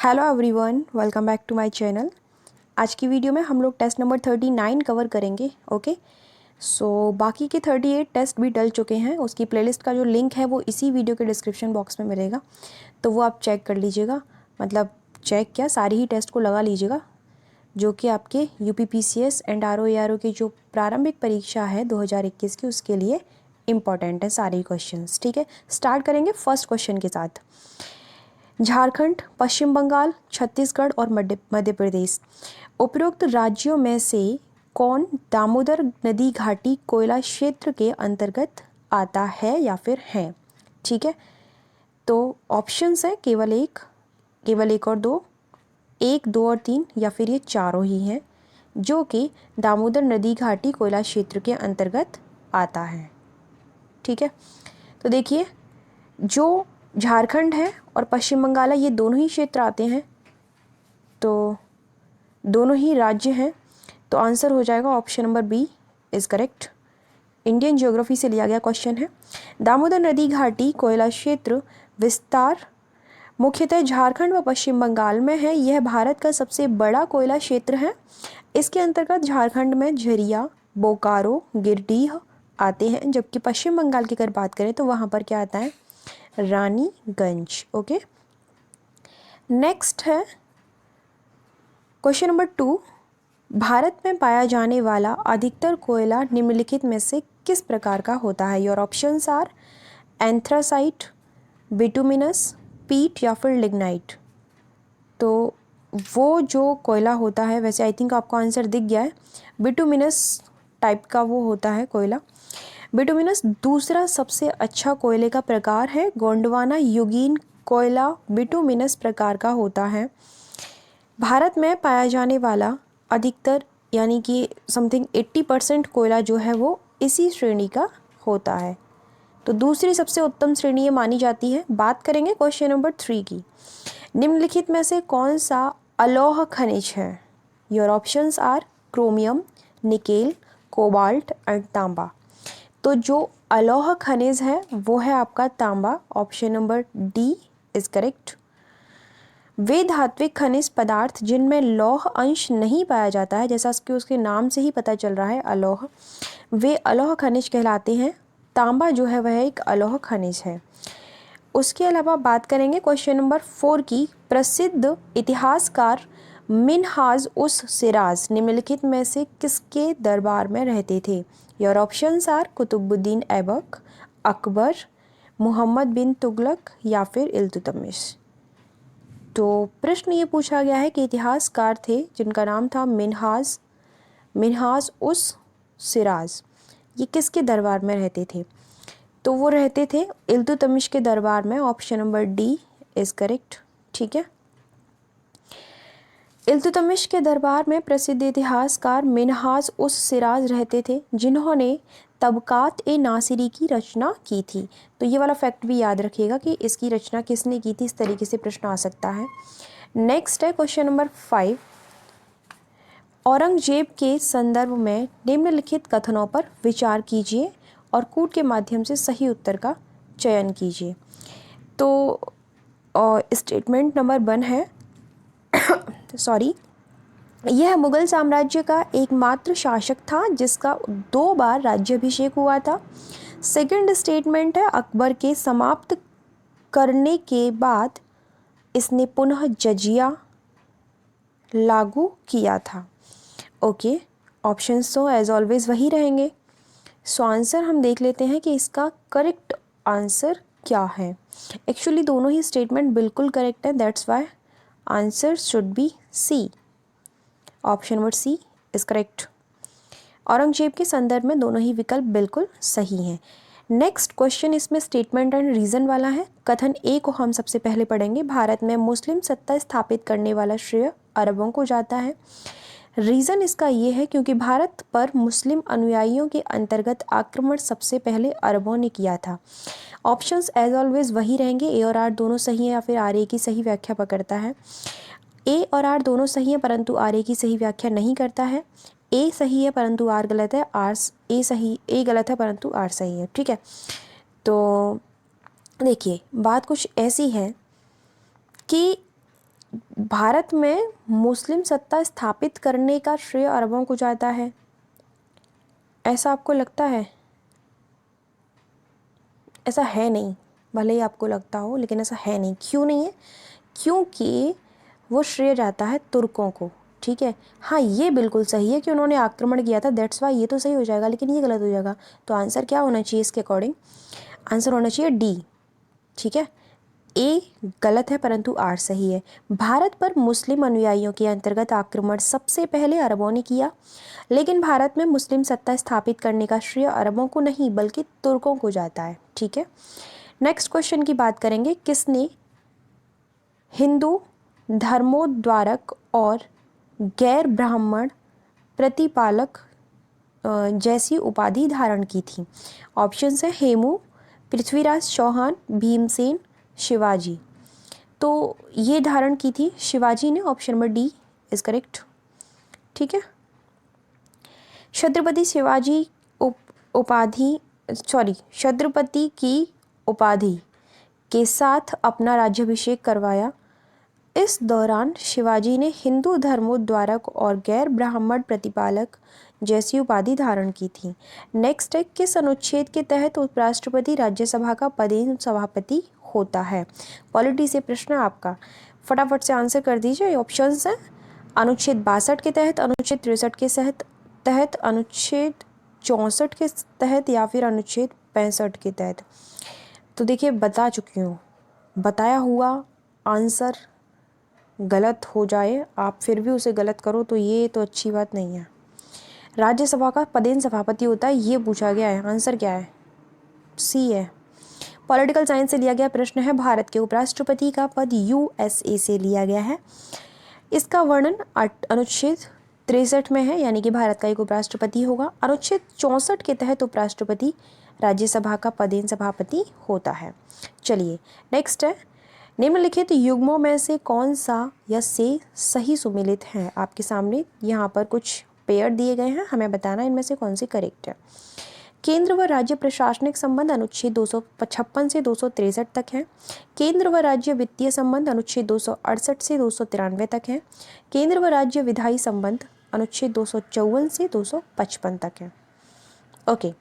Hello everyone, welcome back to my channel. आज की video में हम लोग टेस्ट नंबर 39 कवर करेंगे। ओके, सो बाकी के 38 टेस्ट भी डल चुके हैं। उसकी प्लेलिस्ट का जो लिंक है वो इसी वीडियो के डिस्क्रिप्शन बॉक्स में मिलेगा, तो वो आप चेक कर लीजिएगा। मतलब चेक क्या, सारी ही टेस्ट को लगा लीजिएगा जो कि आपके यूपीपीसीएस एंड आरओ की जो प्रारंभिक परीक्षा है 2021 की, उसके लिए इम्पॉर्टेंट है सारे क्वेश्चंस। ठीक है, स्टार्ट करेंगे फर्स्ट क्वेश्चन के साथ। झारखंड, पश्चिम बंगाल, छत्तीसगढ़ और मध्य प्रदेश उपरोक्त राज्यों में से कौन दामोदर नदी घाटी कोयला क्षेत्र के अंतर्गत आता है या फिर है? ठीक है, तो ऑप्शंस है केवल एक और दो, एक, दो और तीन, या फिर ये चारों ही हैं जो कि दामोदर नदी घाटी कोयला क्षेत्र के अंतर्गत आता है। ठीक है, तो देखिए जो झारखंड है और पश्चिम बंगाल है, ये दोनों ही क्षेत्र आते हैं, तो दोनों ही राज्य हैं, तो आंसर हो जाएगा option number B is correct. Indian geography से लिया गया क्वेश्चन है। दामोदर नदी घाटी कोयला क्षेत्र विस्तार मुख्यतः झारखंड व पश्चिम बंगाल में है। यह भारत का सबसे बड़ा कोयला क्षेत्र है। इसके अंतर्गत झारखंड में झरिया, बोकारो, गिरडीह आते हैं, जबकि पश्चिम बंगाल की अगर बात करें तो वहाँ पर क्या आता है? रानीगंज। ओके, नेक्स्ट है क्वेश्चन नंबर 2। भारत में पाया जाने वाला अधिकतर कोयला निम्नलिखित में से किस प्रकार का होता है? Your options are anthracite, bituminous, peat या फिर लिग्नाइट। तो वो जो कोयला होता है, वैसे आई थिंक आपको आंसर दिख गया है, बिटुमिनस टाइप का वो होता है कोयला। बिटुमिनस दूसरा सबसे अच्छा कोयले का प्रकार है। गोंडवाना युगीन कोयला बिटुमिनस प्रकार का होता है। भारत में पाया जाने वाला अधिकतर यानी कि समथिंग 80% कोयला जो है वो इसी श्रेणी का होता है, तो दूसरी सबसे उत्तम श्रेणी ये मानी जाती है। बात करेंगे क्वेश्चन नंबर 3 की। निम्नलिखित में से कौन सा अलोह खनिज है? Your options are chromium, nickel, cobalt and तांबा। तो जो अलोह खनिज है वो है आपका तांबा। Option number D is correct. वे धात्विक खनिज पदार्थ जिनमें लौह अंश नहीं पाया जाता है, जैसा कि उसके नाम से ही पता चल रहा है अलोह, वे अलोह खनिज कहलाते हैं। तांबा जो है वह एक अलोह खनिज है। उसके अलावा बात करेंगे क्वेश्चन नंबर 4 की। प्रसिद्ध इतिहासकार मिन्हाज उस सिराज निम्नलिखित में से किसके दरबार में रहते थे? Your options are Qutubuddin Aibak, Akbar, Muhammad bin Tughlaq या फिर इल्तुतमिश। तो प्रश्न ये पूछा गया है कि इतिहासकार थे जिनका नाम था मिन्हाज उस सिराज, ये किसके दरबार में रहते थे? तो वो रहते थे इल्तुतमिश के दरबार में। Option number D is correct. ठीक है, इल्तुतमिश के दरबार में प्रसिद्ध इतिहासकार मिन्हाज उस सिराज रहते थे जिन्होंने तबकात ए नासिरी की रचना की थी। तो ये वाला फैक्ट भी याद रखिएगा कि इसकी रचना किसने की थी, इस तरीके से प्रश्न आ सकता है। नेक्स्ट है क्वेश्चन नंबर 5। औरंगजेब के संदर्भ में निम्नलिखित कथनों पर विचार कीजिए और कूट के माध्यम से सही उत्तर का चयन कीजिए। तो स्टेटमेंट नंबर 1 है सॉरी, यह मुगल साम्राज्य का एकमात्र शासक था जिसका 2 बार राज्याभिषेक हुआ था। सेकंड स्टेटमेंट है अकबर के समाप्त करने के बाद इसने पुनः जजिया लागू किया था। ओके, ऑप्शंस तो एज ऑलवेज वही रहेंगे। सो आंसर हम देख लेते हैं कि इसका करेक्ट आंसर क्या है। एक्चुअली दोनों ही स्टेटमेंट बिल्कुल करेक्ट है, that's why answer should be C. Option number C is correct. Aurangzeb के संदर्भ में दोनों ही विकल्प बिल्कुल सही हैं। नेक्स्ट क्वेश्चन इसमें स्टेटमेंट एंड रीज़न वाला है। कथन ए को हम सबसे पहले पढ़ेंगे। भारत में मुस्लिम सत्ता स्थापित करने वाला श्रेय अरबों को जाता है। रीज़न इसका ये है क्योंकि भारत पर मुस्लिम अनुयायियों के अंतर्गत आक्रमण सबसे पहले अरबों ने किया था। ऑप्शंस एज ऑलवेज वही रहेंगे, ए और आर दोनों सही है या फिर आर ए की सही व्याख्या पकड़ता है। ए और आर दोनों सही है परंतु आर ए की सही व्याख्या नहीं करता है। ए सही है परंतु आर गलत है, ए गलत है परंतु आर सही है। ठीक है, तो देखिए बात कुछ ऐसी है कि भारत में मुस्लिम सत्ता स्थापित करने का श्रेय अरबों को जाता है, ऐसा आपको लगता है? ऐसा है नहीं, भले ही आपको लगता हो, लेकिन ऐसा है नहीं। क्यों नहीं है? क्योंकि वो श्रेय जाता है तुर्कों को। ठीक है, हाँ ये बिल्कुल सही है कि उन्होंने आक्रमण किया था, दैट्स वाई, ये तो सही हो जाएगा, लेकिन ये गलत हो जाएगा। तो आंसर क्या होना चाहिए इसके अकॉर्डिंग? आंसर होना चाहिए डी। ठीक है, ए गलत है परंतु आर सही है। भारत पर मुस्लिम अनुयायियों के अंतर्गत आक्रमण सबसे पहले अरबों ने किया, लेकिन भारत में मुस्लिम सत्ता स्थापित करने का श्रेय अरबों को नहीं बल्कि तुर्कों को जाता है। ठीक है, नेक्स्ट क्वेश्चन की बात करेंगे। किसने हिंदू धर्मोद्धारक और गैर ब्राह्मण प्रतिपालक जैसी उपाधि धारण की थी? ऑप्शन है हेमू, पृथ्वीराज चौहान, भीमसेन, शिवाजी। तो ये धारण की थी शिवाजी ने, option number D is correct. ठीक है, छत्रपति शिवाजी छत्रपति की उपाधि के साथ अपना राज्याभिषेक करवाया। इस दौरान शिवाजी ने हिंदू धर्मोद्धारक और गैर ब्राह्मण प्रतिपालक जैसी उपाधि धारण की थी। नेक्स्ट है, किस अनुच्छेद के तहत उपराष्ट्रपति राज्यसभा का पदेन सभापति होता है? पॉलिटी से प्रश्न आपका, फटाफट से आंसर कर दीजिए। ऑप्शंस हैं अनुच्छेद 62 के तहत, अनुच्छेद 63 के तहत, अनुच्छेद 64 के तहत या फिर अनुच्छेद 65 के तहत। तो देखिए बता चुकी हूँ, बताया हुआ आंसर गलत हो जाए आप फिर भी उसे गलत करो तो ये तो अच्छी बात नहीं है। राज्यसभा का पदेन सभापति होता है, ये पूछा गया है। आंसर क्या है? सी है। पॉलिटिकल साइंस से लिया गया प्रश्न है, भारत के उपराष्ट्रपति का पद यूएसए से लिया गया है। इसका वर्णन अनुच्छेद 63 में है, यानी कि भारत का एक उपराष्ट्रपति होगा। अनुच्छेद 64 के तहत उपराष्ट्रपति राज्यसभा का पदेन सभापति होता है। चलिए नेक्स्ट है, निम्नलिखित युग्मों में से कौन सा या से सही सुमेलित है? आपके सामने यहाँ पर कुछ पेयर दिए गए हैं, हमें बताना इनमें से कौन सी करेक्ट है। केंद्र व राज्य प्रशासनिक संबंध अनुच्छेद 256 से 263 तक है। केंद्र व राज्य वित्तीय संबंध अनुच्छेद 268 से 293 तक है। केंद्र व राज्य विधायी संबंध अनुच्छेद 254 से 255 तक है। ओके,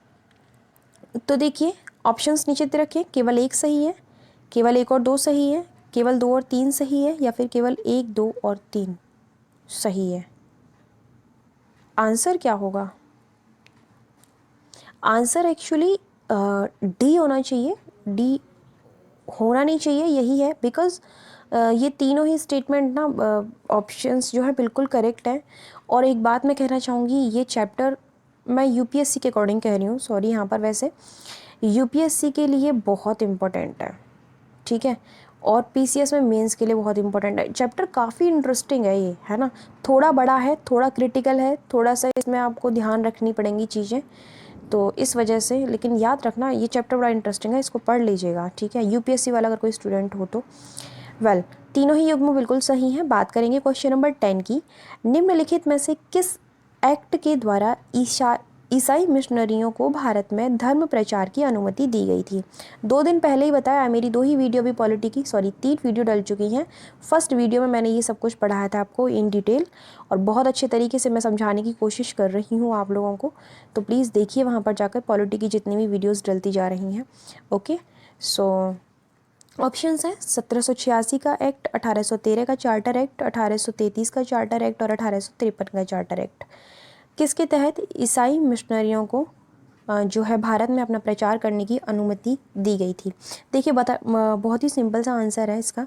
तो देखिए ऑप्शंस नीचे दे रखे, केवल एक सही है, केवल एक और दो सही है, केवल 2 और 3 सही है, या फिर केवल 1, 2 और 3 सही है। आंसर क्या होगा? आंसर एक्चुअली डी होना चाहिए, डी होना नहीं चाहिए, यही है। बिकॉज ये तीनों ही स्टेटमेंट ना ऑप्शंस जो है बिल्कुल करेक्ट है। और एक बात मैं कहना चाहूँगी, ये चैप्टर मैं यूपीएससी के अकॉर्डिंग कह रही हूँ, सॉरी यहाँ पर, वैसे यूपीएससी के लिए बहुत इम्पोर्टेंट है। ठीक है, और पीसीएस में मेंस के लिए बहुत इंपॉर्टेंट है। चैप्टर काफ़ी इंटरेस्टिंग है ये, है ना। थोड़ा बड़ा है, थोड़ा क्रिटिकल है, थोड़ा सा इसमें आपको ध्यान रखनी पड़ेंगी चीज़ें, तो इस वजह से। लेकिन याद रखना ये चैप्टर बड़ा इंटरेस्टिंग है, इसको पढ़ लीजिएगा। ठीक है, यूपीएससी वाला अगर कोई स्टूडेंट हो तो। वेल, तीनों ही युग्म बिल्कुल सही हैं। बात करेंगे क्वेश्चन नंबर 10 की। निम्नलिखित में से किस एक्ट के द्वारा ईसाई मिशनरियों को भारत में धर्म प्रचार की अनुमति दी गई थी? 2 दिन पहले ही बताया, मेरी 2 ही वीडियो भी पॉलिटी की, सॉरी 3 वीडियो डल चुकी हैं। फर्स्ट वीडियो में मैंने ये सब कुछ पढ़ाया था आपको इन डिटेल, और बहुत अच्छे तरीके से मैं समझाने की कोशिश कर रही हूँ आप लोगों को। तो प्लीज़ देखिए वहाँ पर जाकर पॉलिटी की जितनी भी वीडियोज़ डलती जा रही हैं। ओके, सो ऑप्शंस हैं 1786 का एक्ट, 1813 का चार्टर एक्ट, 1833 का चार्टर एक्ट और 1853 का चार्टर एक्ट। किसके तहत ईसाई मिशनरियों को जो है भारत में अपना प्रचार करने की अनुमति दी गई थी? देखिए बहुत ही सिंपल सा आंसर है इसका।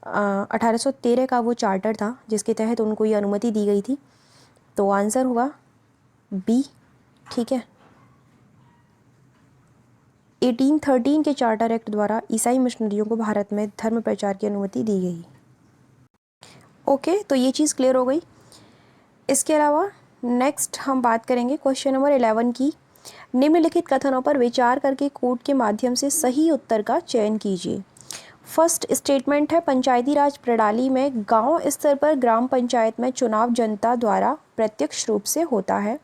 1813 का वो चार्टर था जिसके तहत उनको ये अनुमति दी गई थी, तो आंसर होगा बी। ठीक है, 1813 के चार्टर एक्ट द्वारा ईसाई मिशनरियों को भारत में धर्म प्रचार की अनुमति दी गई। ओके, तो ये चीज़ क्लियर हो गई। इसके अलावा नेक्स्ट हम बात करेंगे क्वेश्चन नंबर 11 की। निम्नलिखित कथनों पर विचार करके कोड के माध्यम से सही उत्तर का चयन कीजिए। फर्स्ट स्टेटमेंट है, पंचायती राज प्रणाली में गांव स्तर पर ग्राम पंचायत में चुनाव जनता द्वारा प्रत्यक्ष रूप से होता है।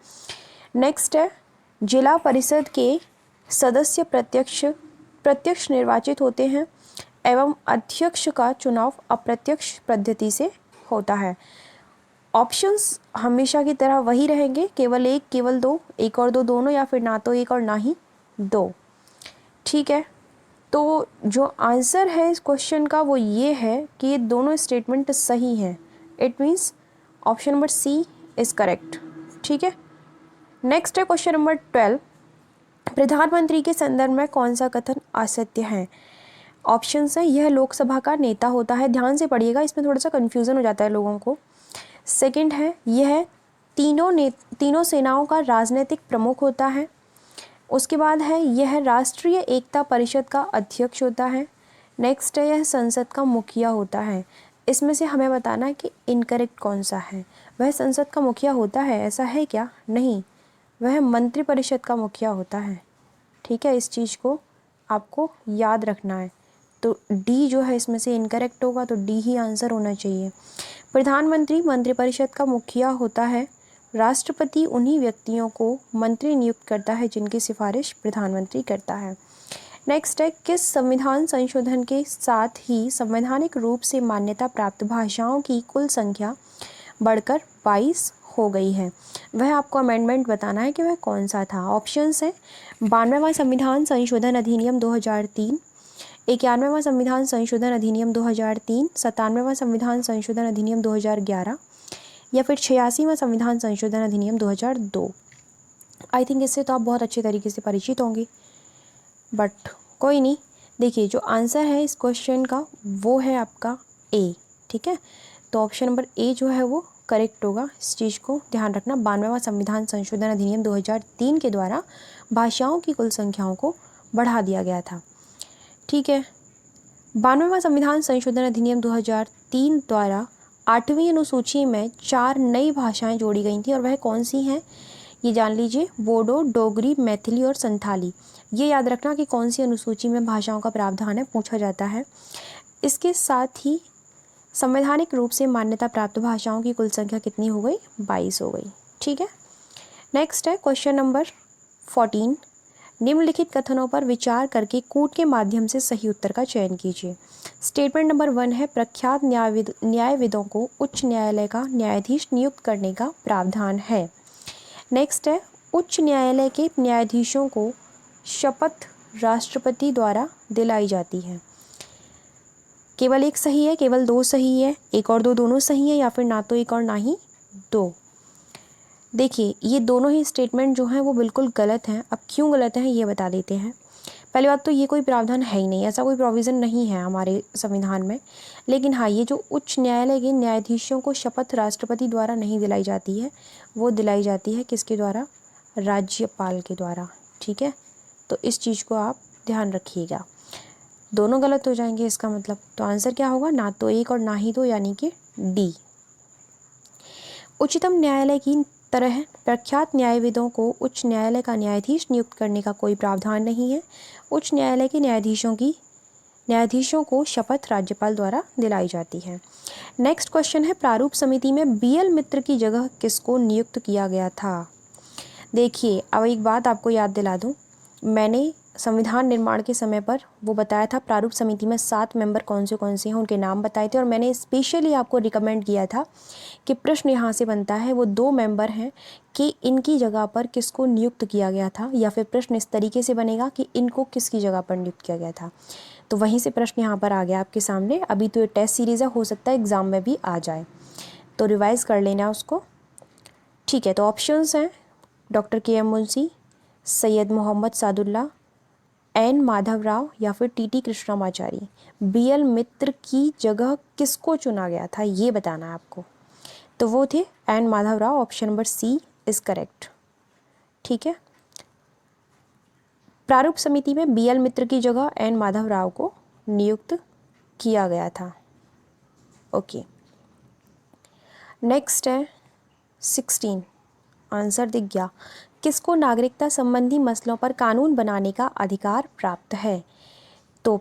नेक्स्ट है, जिला परिषद के सदस्य प्रत्यक्ष निर्वाचित होते हैं एवं अध्यक्ष का चुनाव अप्रत्यक्ष पद्धति से होता है। ऑप्शंस हमेशा की तरह वही रहेंगे, केवल एक, केवल दो, एक और दो दोनों, या फिर ना तो एक और ना ही दो। ठीक है, तो जो आंसर है इस क्वेश्चन का वो ये है कि ये दोनों स्टेटमेंट सही हैं। It means option number C is correct. ठीक है, नेक्स्ट है क्वेश्चन नंबर 12। प्रधानमंत्री के संदर्भ में कौन सा कथन असत्य है? ऑप्शंस हैं, यह लोकसभा का नेता होता है। ध्यान से पढ़िएगा, इसमें थोड़ा सा कन्फ्यूज़न हो जाता है लोगों को। सेकंड है, यह तीनों सेनाओं का राजनीतिक प्रमुख होता है। उसके बाद है, यह राष्ट्रीय एकता परिषद का अध्यक्ष होता है। नेक्स्ट है, यह संसद का मुखिया होता है। इसमें से हमें बताना है कि इनकरेक्ट कौन सा है। वह संसद का मुखिया होता है, ऐसा है क्या? नहीं, वह मंत्रिपरिषद का मुखिया होता है। ठीक है, इस चीज़ को आपको याद रखना है। तो डी जो है इसमें से इनकरेक्ट होगा, तो डी ही आंसर होना चाहिए। प्रधानमंत्री मंत्रिपरिषद का मुखिया होता है। राष्ट्रपति उन्हीं व्यक्तियों को मंत्री नियुक्त करता है जिनकी सिफारिश प्रधानमंत्री करता है। नेक्स्ट है, किस संविधान संशोधन के साथ ही संवैधानिक रूप से मान्यता प्राप्त भाषाओं की कुल संख्या बढ़कर 22 हो गई है? वह आपको अमेंडमेंट बताना है कि वह कौन सा था। ऑप्शंस हैं, 92वां संविधान संशोधन अधिनियम 2003, 91वां संविधान संशोधन अधिनियम 2003, 97वां संविधान संशोधन अधिनियम 2011, या फिर 86वां संविधान संशोधन अधिनियम 2002। आई थिंक इससे तो आप बहुत अच्छे तरीके से परिचित होंगे, बट कोई नहीं। देखिए, जो आंसर है इस क्वेश्चन का वो है आपका ए। ठीक है, तो ऑप्शन नंबर ए जो है वो करेक्ट होगा। इस चीज़ को ध्यान रखना। 92वां संविधान संशोधन अधिनियम 2003 के द्वारा भाषाओं की कुल संख्याओं को बढ़ा दिया गया था। ठीक है, 92वां संविधान संशोधन अधिनियम 2003 द्वारा 8वीं अनुसूची में 4 नई भाषाएं जोड़ी गई थी, और वह कौन सी हैं ये जान लीजिए। बोडो, डोगरी, मैथिली और संथाली। ये याद रखना कि कौन सी अनुसूची में भाषाओं का प्रावधान है, पूछा जाता है। इसके साथ ही संवैधानिक रूप से मान्यता प्राप्त भाषाओं की कुल संख्या कितनी हो गई? 22 हो गई। ठीक है, नेक्स्ट है क्वेश्चन नंबर 14। निम्नलिखित कथनों पर विचार करके कूट के माध्यम से सही उत्तर का चयन कीजिए। स्टेटमेंट नंबर 1 है, प्रख्यात न्यायविदों को उच्च न्यायालय का न्यायाधीश नियुक्त करने का प्रावधान है। नेक्स्ट है, उच्च न्यायालय के न्यायाधीशों को शपथ राष्ट्रपति द्वारा दिलाई जाती है। केवल एक सही है, केवल दो सही है, एक और दो दोनों सही है, या फिर ना तो एक और ना ही दो? देखिए, ये दोनों ही स्टेटमेंट जो हैं वो बिल्कुल गलत हैं। अब क्यों गलत हैं ये बता देते हैं। पहली बात तो ये कोई प्रावधान है ही नहीं, ऐसा कोई प्रोविज़न नहीं है हमारे संविधान में। लेकिन हाँ, ये जो उच्च न्यायालय के न्यायाधीशों को शपथ राष्ट्रपति द्वारा नहीं दिलाई जाती है, वो दिलाई जाती है किसके द्वारा? राज्यपाल के द्वारा। ठीक है, तो इस चीज़ को आप ध्यान रखिएगा। दोनों गलत हो जाएंगे इसका मतलब। तो आंसर क्या होगा? ना तो एक और ना ही दो, यानी कि डी। उच्चतम न्यायालय की तरह प्रख्यात न्यायविदों को उच्च न्यायालय का न्यायाधीश नियुक्त करने का कोई प्रावधान नहीं है। उच्च न्यायालय के न्यायाधीशों को शपथ राज्यपाल द्वारा दिलाई जाती है। नेक्स्ट क्वेश्चन है, प्रारूप समिति में बीएल मित्र की जगह किसको नियुक्त किया गया था? देखिए, अब एक बात आपको याद दिला दूं, मैंने संविधान निर्माण के समय पर वो बताया था प्रारूप समिति में 7 मेंबर कौन से हैं, उनके नाम बताए थे, और मैंने स्पेशली आपको रिकमेंड किया था कि प्रश्न यहाँ से बनता है वो 2 मेंबर हैं कि इनकी जगह पर किसको नियुक्त किया गया था, या फिर प्रश्न इस तरीके से बनेगा कि इनको किसकी जगह पर नियुक्त किया गया था। तो वहीं से प्रश्न यहाँ पर आ गया आपके सामने। अभी तो ये टेस्ट सीरीज़ है, हो सकता है एग्ज़ाम में भी आ जाए, तो रिवाइज़ कर लेना उसको। ठीक है, तो ऑप्शंस हैं, डॉक्टर के एम मुंशी, सैयद मोहम्मद सादुल्ला, एन माधव राव, या फिर टी कृष्णमाचारी। बीएल मित्र की जगह किसको चुना गया था ये बताना है आपको। तो वो थे N Madhav Rao. Option number C is correct. ठीक है, प्रारूप समिति में बीएल मित्र की जगह एन माधव राव को नियुक्त किया गया था। ओके, नेक्स्ट है 16। आंसर दिख गया। किसको नागरिकता संबंधी मसलों पर कानून बनाने का अधिकार प्राप्त है? तो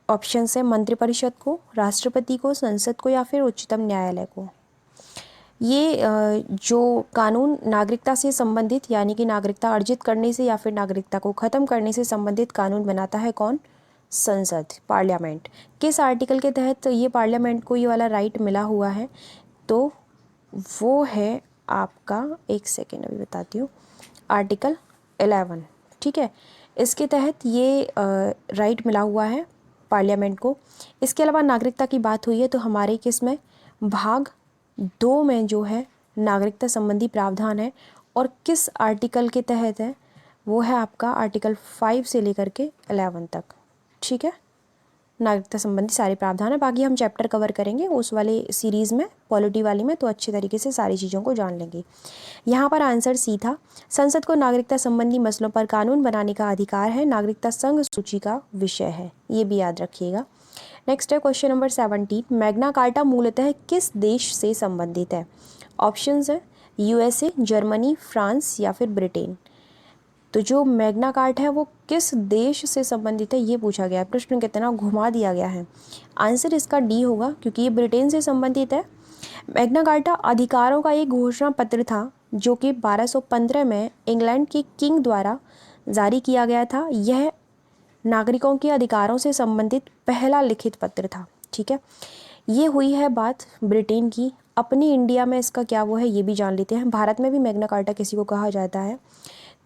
ऑप्शन है, मंत्रिपरिषद को, राष्ट्रपति को, संसद को, या फिर उच्चतम न्यायालय को। ये जो कानून नागरिकता से संबंधित, यानी कि नागरिकता अर्जित करने से या फिर नागरिकता को ख़त्म करने से संबंधित कानून बनाता है कौन? संसद, पार्लियामेंट। किस आर्टिकल के तहत ये पार्लियामेंट को ये वाला राइट मिला हुआ है? तो वो है आपका, एक सेकेंड अभी बताती हूँ, आर्टिकल 11, ठीक है। इसके तहत ये राइट मिला हुआ है पार्लियामेंट को। इसके अलावा नागरिकता की बात हुई है तो हमारे किस में, भाग 2 में जो है नागरिकता संबंधी प्रावधान है, और किस आर्टिकल के तहत है, वो है आपका आर्टिकल 5 से लेकर के 11 तक, ठीक है। नागरिकता संबंधी सारे प्रावधान है। बाकी हम चैप्टर कवर करेंगे उस वाले सीरीज़ में, पॉलिटी वाली में, तो अच्छे तरीके से सारी चीज़ों को जान लेंगे। यहाँ पर आंसर सी था, संसद को नागरिकता संबंधी मसलों पर कानून बनाने का अधिकार है। नागरिकता संघ सूची का विषय है, ये भी याद रखिएगा। नेक्स्ट है क्वेश्चन नंबर 17, मैग्ना कार्टा मूलतः किस देश से संबंधित है? ऑप्शंस है यूएसए, जर्मनी, फ्रांस या फिर ब्रिटेन। तो जो मैग्ना कार्टा है वो किस देश से संबंधित है ये पूछा गया है। प्रश्न कितना घुमा दिया गया है। आंसर इसका डी होगा, क्योंकि ये ब्रिटेन से संबंधित है। मैग्ना कार्टा अधिकारों का एक घोषणा पत्र था जो कि 1215 में इंग्लैंड के किंग द्वारा जारी किया गया था। यह नागरिकों के अधिकारों से संबंधित पहला लिखित पत्र था, ठीक है। ये हुई है बात ब्रिटेन की। अपनी इंडिया में इसका क्या वो है ये भी जान लेते हैं। भारत में भी मैग्ना कार्टा किसी को कहा जाता है।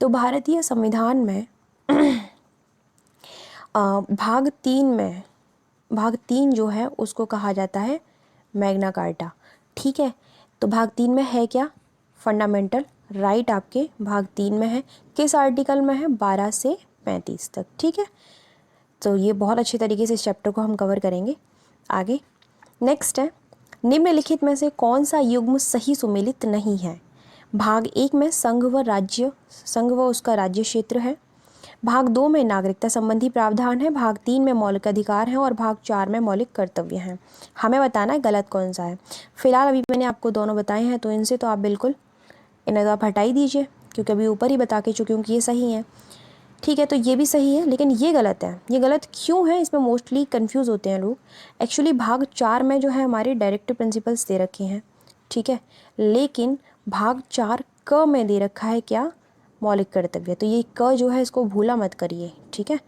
तो भारतीय संविधान में भाग 3 में, भाग 3 जो है उसको कहा जाता है मैग्ना कार्टा, ठीक है। तो भाग 3 में है क्या, फंडामेंटल राइट आपके भाग 3 में है। किस आर्टिकल में है, 12 से 35 तक, ठीक है। तो ये बहुत अच्छे तरीके से इस चैप्टर को हम कवर करेंगे आगे। नेक्स्ट है, निम्नलिखित में से कौन सा युग्म सही सुमेलित नहीं है? भाग 1 में संघ व राज्य, संघ व उसका राज्य क्षेत्र है। भाग 2 में नागरिकता संबंधी प्रावधान है। भाग 3 में मौलिक अधिकार है और भाग 4 में मौलिक कर्तव्य हैं। हमें बताना है गलत कौन सा है। फिलहाल अभी मैंने आपको दोनों बताए हैं, तो इनसे तो आप बिल्कुल, इन्हें तो आप हटा ही दीजिए, क्योंकि अभी ऊपर ही बता के चुकी हूँ कि ये सही है, ठीक है। तो ये भी सही है, लेकिन ये गलत है। ये गलत क्यों है, इसमें मोस्टली कंफ्यूज होते हैं लोग। एक्चुअली भाग 4 में जो है हमारे डायरेक्टिव प्रिंसिपल्स दे रखे हैं, ठीक है, लेकिन भाग 4 क में दे रखा है क्या, मौलिक कर्तव्य। तो ये क जो है इसको भूला मत करिए, ठीक है।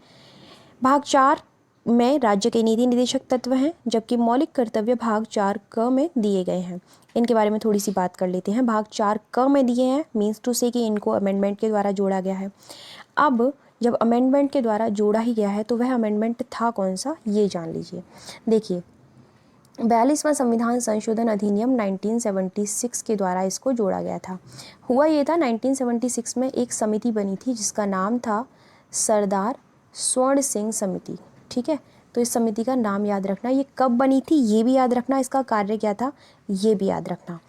भाग 4 में राज्य के नीति निदेशक तत्व हैं, जबकि मौलिक कर्तव्य भाग 4 क में दिए गए हैं। इनके बारे में थोड़ी सी बात कर लेते हैं। भाग 4 क में दिए हैं, मीन्स टू से कि इनको अमेंडमेंट के द्वारा जोड़ा गया है। अब जब अमेंडमेंट के द्वारा जोड़ा ही गया है तो वह अमेंडमेंट था कौन सा, ये जान लीजिए। देखिए, 42वां संविधान संशोधन अधिनियम 1976 के द्वारा इसको जोड़ा गया था। हुआ ये था, 1976 में एक समिति बनी थी जिसका नाम था सरदार स्वर्ण सिंह समिति, ठीक है। तो इस समिति का नाम याद रखना। ये कब बनी थी ये भी याद रखना, इसका कार्य क्या था ये भी याद रखना।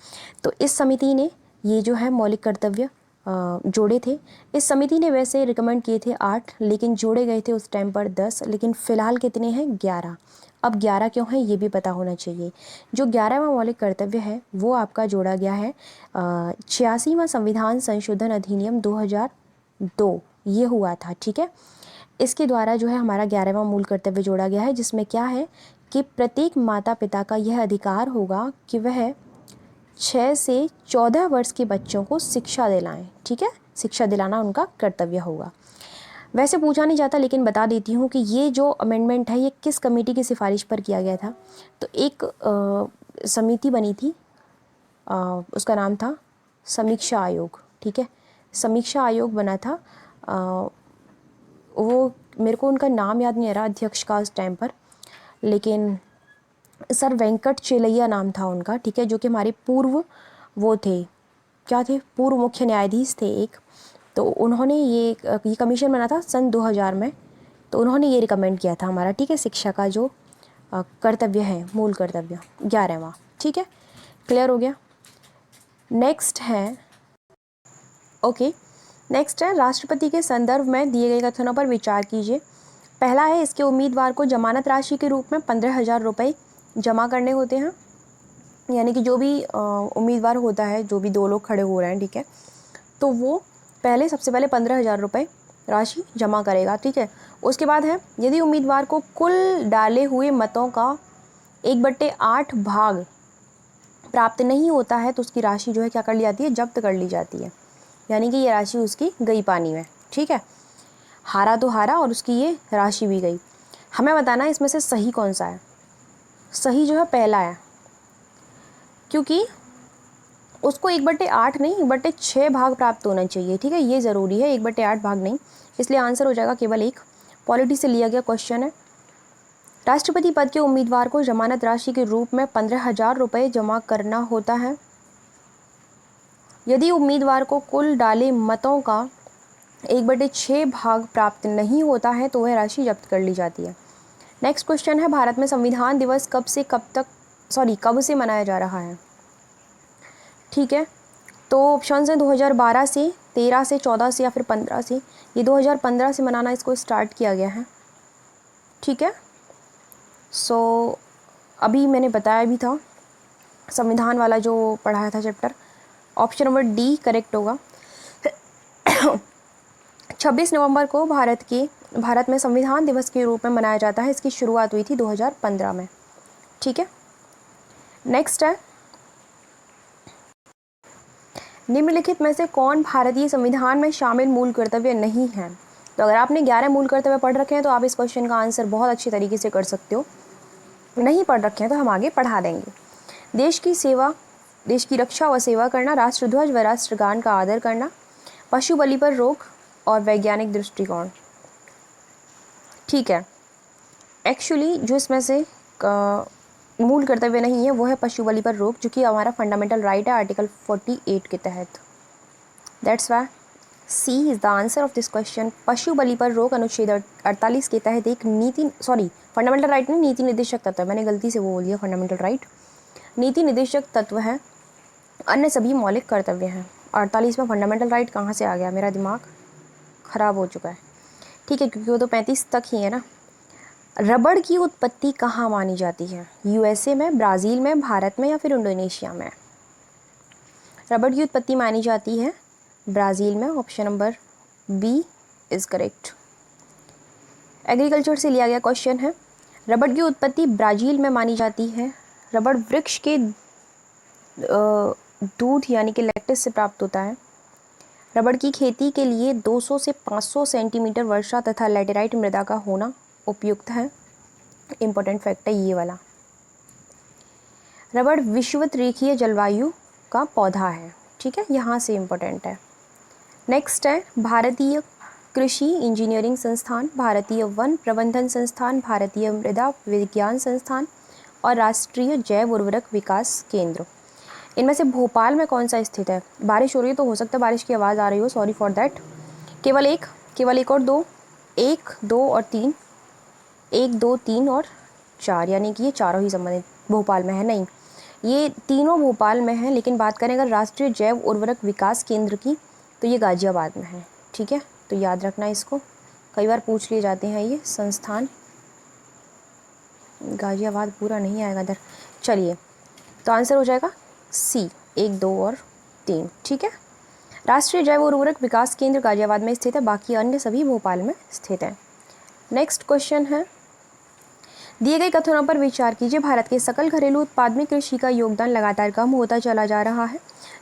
तो इस समिति ने ये जो है मौलिक कर्तव्य जोड़े थे। इस समिति ने वैसे रिकमेंड किए थे 8, लेकिन जोड़े गए थे उस टाइम पर 10, लेकिन फ़िलहाल कितने हैं, 11। अब 11 क्यों है ये भी पता होना चाहिए। जो 11वां मौलिक कर्तव्य है वो आपका जोड़ा गया है 86वां संविधान संशोधन अधिनियम 2002, ये हुआ था, ठीक है। इसके द्वारा जो है हमारा 11वां मूल कर्तव्य जोड़ा गया है, जिसमें क्या है कि प्रत्येक माता पिता का यह अधिकार होगा कि वह 6 से 14 वर्ष के बच्चों को शिक्षा दिलाएं, ठीक है। शिक्षा दिलाना उनका कर्तव्य होगा। वैसे पूछा नहीं जाता, लेकिन बता देती हूँ कि ये जो अमेंडमेंट है ये किस कमेटी की सिफारिश पर किया गया था। तो एक समिति बनी थी, उसका नाम था समीक्षा आयोग, ठीक है। समीक्षा आयोग बना था, वो मेरे को उनका नाम याद नहीं आ रहा अध्यक्ष का उस टाइम पर, लेकिन सर वेंकट चेलैया नाम था उनका, ठीक है, जो कि हमारे पूर्व वो थे, क्या थे, पूर्व मुख्य न्यायाधीश थे एक। तो उन्होंने ये कमीशन बना था सन 2000 में। तो उन्होंने ये रिकमेंड किया था हमारा, ठीक है, शिक्षा का जो कर्तव्य है, मूल कर्तव्य 11वां, ठीक है। क्लियर हो गया। नेक्स्ट है, ओके, नेक्स्ट है, राष्ट्रपति के संदर्भ में दिए गए कथनों पर विचार कीजिए। पहला है, इसके उम्मीदवार को जमानत राशि के रूप में 15,000 रुपये जमा करने होते हैं। यानी कि जो भी उम्मीदवार होता है, जो भी 2 लोग खड़े हो रहे हैं, ठीक है, तो वो पहले सबसे पहले 15,000 रुपये राशि जमा करेगा, ठीक है। उसके बाद है, यदि उम्मीदवार को कुल डाले हुए मतों का 1/8 भाग प्राप्त नहीं होता है तो उसकी राशि जो है क्या कर ली जाती है, जब्त कर ली जाती है। यानी कि ये राशि उसकी गई पानी में, ठीक है। हारा तो हारा और उसकी ये राशि भी गई। हमें बताना है इसमें से सही कौन सा है। सही जो है पहला है, क्योंकि उसको 1/8 नहीं 1/6 भाग प्राप्त होना चाहिए। ठीक है, ये ज़रूरी है, 1/8 भाग नहीं, इसलिए आंसर हो जाएगा केवल एक। पॉलिटी से लिया गया क्वेश्चन है। राष्ट्रपति पद के उम्मीदवार को जमानत राशि के रूप में 15,000 रुपये जमा करना होता है यदि उम्मीदवार को कुल डाले मतों का 1/6 भाग प्राप्त नहीं होता है तो वह राशि जब्त कर ली जाती है। नेक्स्ट क्वेश्चन है, भारत में संविधान दिवस कब से मनाया जा रहा है। ठीक है, तो ऑप्शन है 2012 से, 13 से, 14 से या फिर 15 से। ये 2015 से मनाना इसको स्टार्ट किया गया है। ठीक है, सो अभी मैंने बताया भी था संविधान वाला जो पढ़ाया था chapter. Option number D correct होगा। 26 नवंबर को भारत में संविधान दिवस के रूप में मनाया जाता है। इसकी शुरुआत हुई थी 2015 में। ठीक है, नेक्स्ट है, निम्नलिखित में से कौन भारतीय संविधान में शामिल मूल कर्तव्य नहीं है। तो अगर आपने 11 मूल कर्तव्य पढ़ रखे हैं तो आप इस क्वेश्चन का आंसर बहुत अच्छे तरीके से कर सकते हो। नहीं पढ़ रखे हैं तो हम आगे पढ़ा देंगे। देश की रक्षा व सेवा करना, राष्ट्रध्वज व राष्ट्रगान का आदर करना, पशु बलि पर रोक और वैज्ञानिक दृष्टिकोण। ठीक है, एक्चुअली जो इसमें से मूल कर्तव्य नहीं है वो है पशु बलि पर रोक, जो कि हमारा फंडामेंटल राइट है आर्टिकल 48 के तहत। That's why C is the answer of this question. पशु बलि पर रोक अनुच्छेद 48 के तहत एक फंडामेंटल राइट नहीं, नीति निर्देशक तत्व है। मैंने गलती से वो बोल दिया, फंडामेंटल राइट नीति निर्देशक तत्व है, अन्य सभी मौलिक कर्तव्य हैं। 48 में फंडामेंटल राइट कहाँ से आ गया, मेरा दिमाग ख़राब हो चुका है। ठीक है, क्योंकि वो तो 35 तक ही है ना। रबड़ की उत्पत्ति कहाँ मानी जाती है, यूएसए में, ब्राज़ील में, भारत में या फिर इंडोनेशिया में। रबड़ की उत्पत्ति मानी जाती है ब्राज़ील में। Option number B is correct. Agriculture से लिया गया क्वेश्चन है, रबड़ की उत्पत्ति ब्राज़ील में मानी जाती है। रबड़ वृक्ष के दूध यानी कि लैक्टिस से प्राप्त होता है। रबड़ की खेती के लिए 200 से 500 सेंटीमीटर वर्षा तथा लैटेराइट मृदा का होना उपयुक्त है। इम्पोर्टेंट फैक्ट है ये वाला। रबड़ विषुवत रेखीय जलवायु का पौधा है। ठीक है, यहाँ से इम्पोर्टेंट है। नेक्स्ट है, भारतीय कृषि इंजीनियरिंग संस्थान, भारतीय वन प्रबंधन संस्थान, भारतीय मृदा विज्ञान संस्थान और राष्ट्रीय जैव उर्वरक विकास केंद्र। इनमें से भोपाल में कौन सा स्थित है। बारिश हो रही है तो हो सकता है बारिश की आवाज़ आ रही हो, सॉरी फॉर दैट। केवल एक और दो, 1, 2 और 3, 1, 2, 3 और 4, यानी कि ये चारों ही संबंधित भोपाल में है। नहीं, ये तीनों भोपाल में है, लेकिन बात करें अगर राष्ट्रीय जैव उर्वरक विकास केंद्र की तो ये गाजियाबाद में है। ठीक है, तो याद रखना इसको, कई बार पूछ लिए जाते हैं ये संस्थान। गाजियाबाद पूरा नहीं आएगा इधर। चलिए, तो आंसर हो जाएगा सी, 1, 2 और 3। ठीक है, राष्ट्रीय जैव उर्वरक विकास केंद्र गाजियाबाद में स्थित है, बाकी अन्य सभी भोपाल में स्थित हैं। नेक्स्ट क्वेश्चन है, दिए गए कथनों पर विचार कीजिए। भारत के सकल घरेलू उत्पाद में कृषि का योगदान लगातार कम होता चला जा रहा है।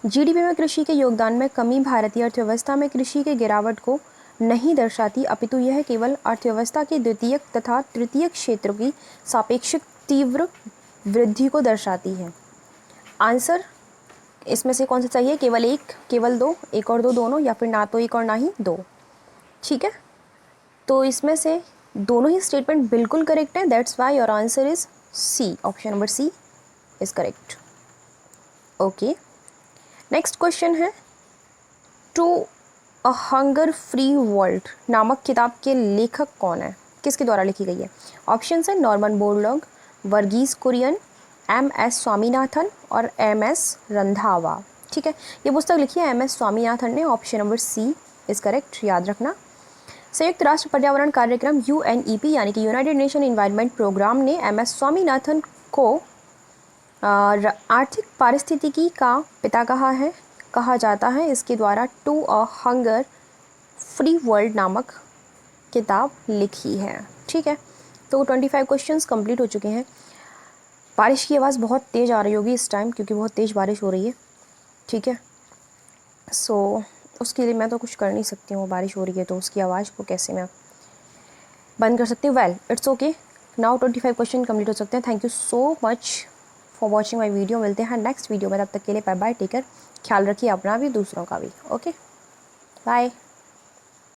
जीडीपी में कृषि के योगदान में कमी भारतीय अर्थव्यवस्था में कृषि के गिरावट को नहीं दर्शाती, अपितु यह केवल अर्थव्यवस्था के द्वितीयक तथा तृतीयक क्षेत्रों की सापेक्षिक तीव्र वृद्धि को दर्शाती है। आंसर इसमें से कौन सा चाहिए, केवल एक, केवल दो, एक और दो दोनों, या फिर ना तो एक और ना ही दो। ठीक है, तो इसमें से दोनों ही स्टेटमेंट बिल्कुल करेक्ट है। That's why your answer is C, option number C is correct. Okay, next question है, to a hunger free world नामक किताब के लेखक कौन है, किसके द्वारा लिखी गई है। ऑप्शन है Norman Borlaug, Verghese Kurien, MS Swaminathan और MS रंधावा। ठीक है, ये पुस्तक लिखी है MS स्वामीनाथन ने। Option number C is correct, याद रखना। संयुक्त राष्ट्र पर्यावरण कार्यक्रम UNEP यानी कि यूनाइटेड नेशन एनवायरनमेंट प्रोग्राम ने MS स्वामीनाथन को आर्थिक पारिस्थितिकी का पिता कहा जाता है। इसके द्वारा to a hunger free world नामक किताब लिखी है। ठीक है, तो 25 क्वेश्चंस कंप्लीट हो चुके हैं। बारिश की आवाज़ बहुत तेज़ आ रही होगी इस टाइम, क्योंकि बहुत तेज़ बारिश हो रही है। ठीक है, सो उसके लिए मैं तो कुछ कर नहीं सकती हूँ, बारिश हो रही है तो उसकी आवाज़ को कैसे मैं बंद कर सकते हैं। Well it's okay, now 25 question complete हो सकते हैं। Thank you so much for watching my video. मिलते हैं नेक्स्ट वीडियो में, तब तक के लिए बाय बाय, टेक केयर, ख्याल रखिए अपना भी दूसरों का भी। Okay bye.